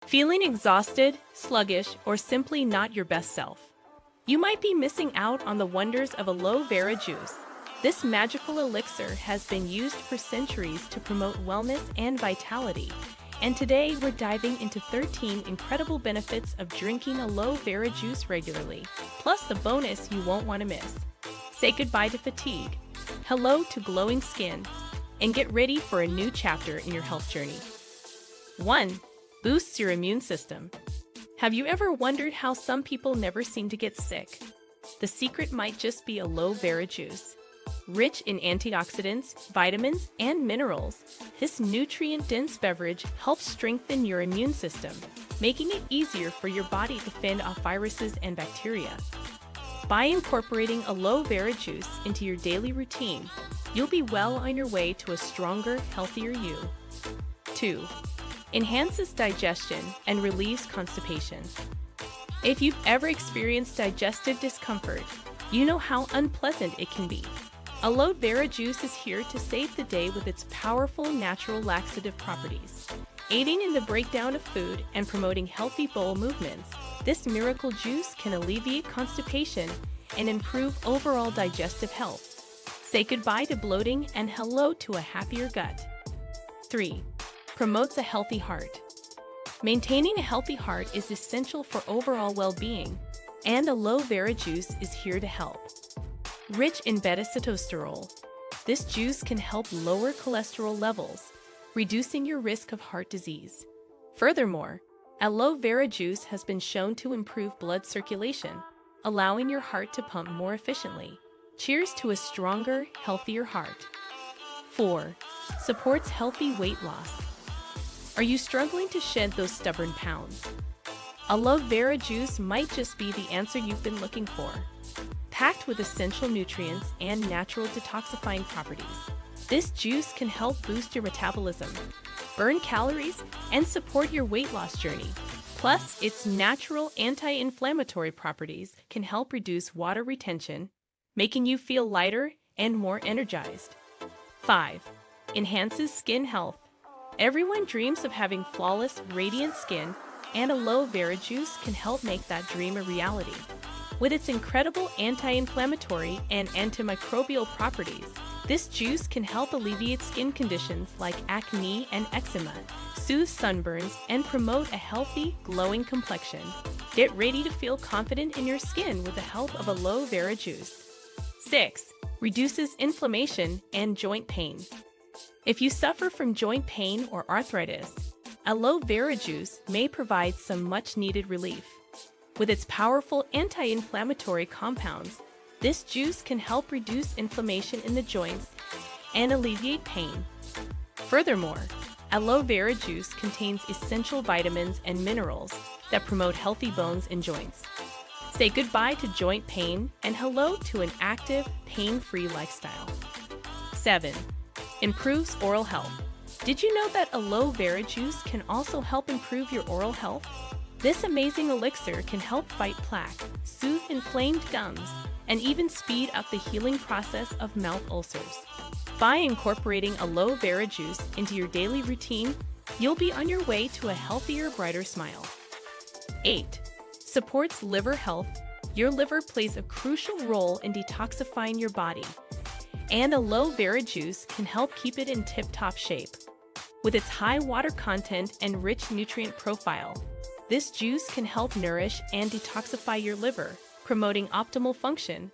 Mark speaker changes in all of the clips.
Speaker 1: Feeling exhausted, sluggish, or simply not your best self? You might be missing out on the wonders of aloe vera juice. This magical elixir has been used for centuries to promote wellness and vitality. And today we're diving into 13 incredible benefits of drinking aloe vera juice regularly, plus the bonus you won't want to miss. Say goodbye to fatigue, hello to glowing skin, and get ready for a new chapter in your health journey. 1. Boosts your immune system. Have you ever wondered how some people never seem to get sick? The secret might just be aloe vera juice. Rich in antioxidants, vitamins, and minerals, this nutrient-dense beverage helps strengthen your immune system, making it easier for your body to fend off viruses and bacteria. By incorporating aloe vera juice into your daily routine, you'll be well on your way to a stronger, healthier you. 2. Enhances digestion and relieves constipation. If you've ever experienced digestive discomfort, you know how unpleasant it can be. Aloe vera juice is here to save the day with its powerful natural laxative properties. Aiding in the breakdown of food and promoting healthy bowel movements, this miracle juice can alleviate constipation and improve overall digestive health. Say goodbye to bloating and hello to a happier gut. 3. Promotes a healthy heart. Maintaining a healthy heart is essential for overall well-being, and aloe vera juice is here to help. Rich in beta-sitosterol, this juice can help lower cholesterol levels, reducing your risk of heart disease. Furthermore, aloe vera juice has been shown to improve blood circulation, allowing your heart to pump more efficiently. Cheers to a stronger, healthier heart. 4. Supports healthy weight loss. Are you struggling to shed those stubborn pounds? Aloe vera juice might just be the answer you've been looking for. Packed with essential nutrients and natural detoxifying properties, this juice can help boost your metabolism, burn calories, and support your weight loss journey. Plus, its natural anti-inflammatory properties can help reduce water retention, making you feel lighter and more energized. 5. Enhances skin health. Everyone dreams of having flawless, radiant skin, and aloe vera juice can help make that dream a reality. With its incredible anti-inflammatory and antimicrobial properties, this juice can help alleviate skin conditions like acne and eczema, soothe sunburns, and promote a healthy, glowing complexion. Get ready to feel confident in your skin with the help of aloe vera juice. 6. Reduces inflammation and joint pain. If you suffer from joint pain or arthritis, aloe vera juice may provide some much-needed relief. With its powerful anti-inflammatory compounds, this juice can help reduce inflammation in the joints and alleviate pain. Furthermore, aloe vera juice contains essential vitamins and minerals that promote healthy bones and joints. Say goodbye to joint pain and hello to an active, pain-free lifestyle. 7. Improves oral health. Did you know that aloe vera juice can also help improve your oral health? This amazing elixir can help fight plaque, soothe inflamed gums, and even speed up the healing process of mouth ulcers. By incorporating aloe vera juice into your daily routine, you'll be on your way to a healthier, brighter smile. 8. Supports liver health. Your liver plays a crucial role in detoxifying your body, and aloe vera juice can help keep it in tip-top shape. With its high water content and rich nutrient profile, this juice can help nourish and detoxify your liver, promoting optimal function.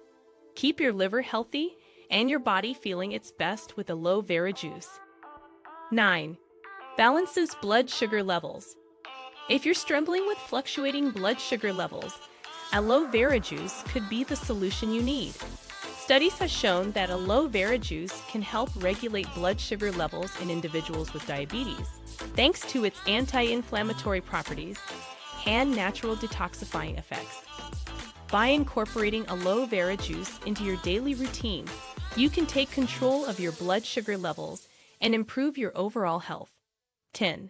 Speaker 1: Keep your liver healthy and your body feeling its best with aloe vera juice. 9. Balances blood sugar levels. If you're struggling with fluctuating blood sugar levels, aloe vera juice could be the solution you need. Studies have shown that aloe vera juice can help regulate blood sugar levels in individuals with diabetes, thanks to its anti-inflammatory properties and natural detoxifying effects. By incorporating aloe vera juice into your daily routine, you can take control of your blood sugar levels and improve your overall health. 10.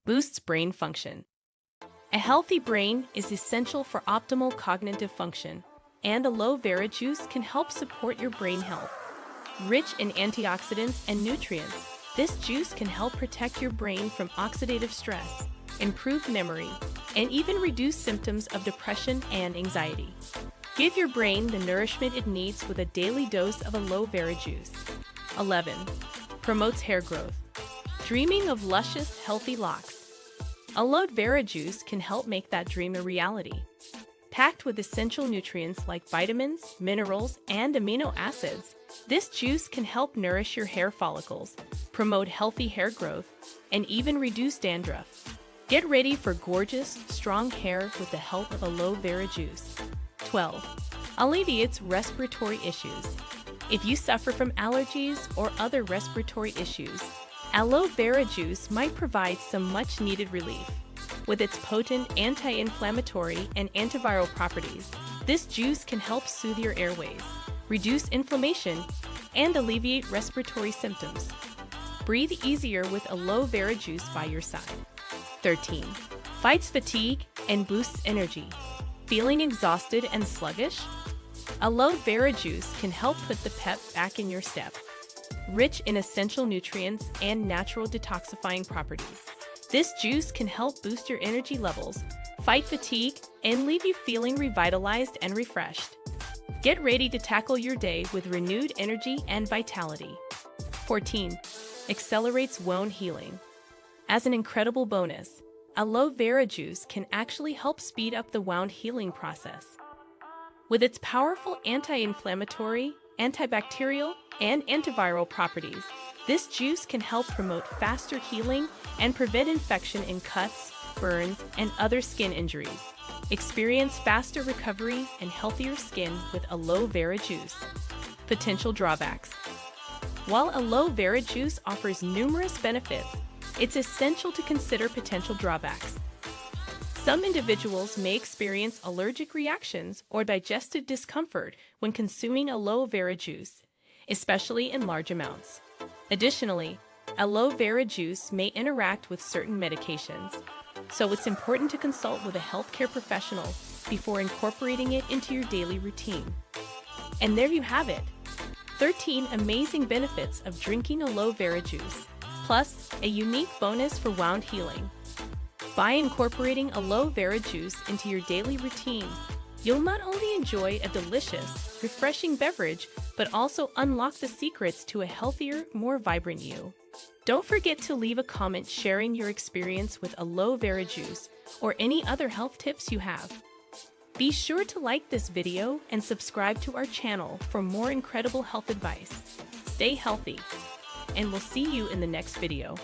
Speaker 1: Boosts brain function. A healthy brain is essential for optimal cognitive function, and aloe vera juice can help support your brain health. Rich in antioxidants and nutrients, this juice can help protect your brain from oxidative stress, improve memory, and even reduce symptoms of depression and anxiety. Give your brain the nourishment it needs with a daily dose of aloe vera juice. 11. Promotes hair growth. Dreaming of luscious, healthy locks? Aloe vera juice can help make that dream a reality. Packed with essential nutrients like vitamins, minerals, and amino acids, this juice can help nourish your hair follicles, promote healthy hair growth, and even reduce dandruff. Get ready for gorgeous, strong hair with the help of aloe vera juice. 12. Alleviates respiratory issues. If you suffer from allergies or other respiratory issues, aloe vera juice might provide some much-needed relief. With its potent anti-inflammatory and antiviral properties, this juice can help soothe your airways, reduce inflammation, and alleviate respiratory symptoms. Breathe easier with aloe vera juice by your side. 13. Fights fatigue and boosts energy. Feeling exhausted and sluggish? Aloe vera juice can help put the pep back in your step. Rich in essential nutrients and natural detoxifying properties, this juice can help boost your energy levels, fight fatigue, and leave you feeling revitalized and refreshed. Get ready to tackle your day with renewed energy and vitality. 14. Accelerates wound healing. As an incredible bonus, aloe vera juice can actually help speed up the wound healing process. With its powerful anti-inflammatory, antibacterial, and antiviral properties, this juice can help promote faster healing and prevent infection in cuts, burns, and other skin injuries. Experience faster recovery and healthier skin with aloe vera juice. Potential drawbacks. While aloe vera juice offers numerous benefits, it's essential to consider potential drawbacks. Some individuals may experience allergic reactions or digestive discomfort when consuming aloe vera juice, especially in large amounts. Additionally, aloe vera juice may interact with certain medications, so it's important to consult with a healthcare professional before incorporating it into your daily routine. And there you have it, 13 amazing benefits of drinking aloe vera juice, plus a unique bonus for wound healing. By incorporating aloe vera juice into your daily routine, you'll not only enjoy a delicious, refreshing beverage, but also unlock the secrets to a healthier, more vibrant you. Don't forget to leave a comment sharing your experience with aloe vera juice or any other health tips you have. Be sure to like this video and subscribe to our channel for more incredible health advice. Stay healthy, and we'll see you in the next video.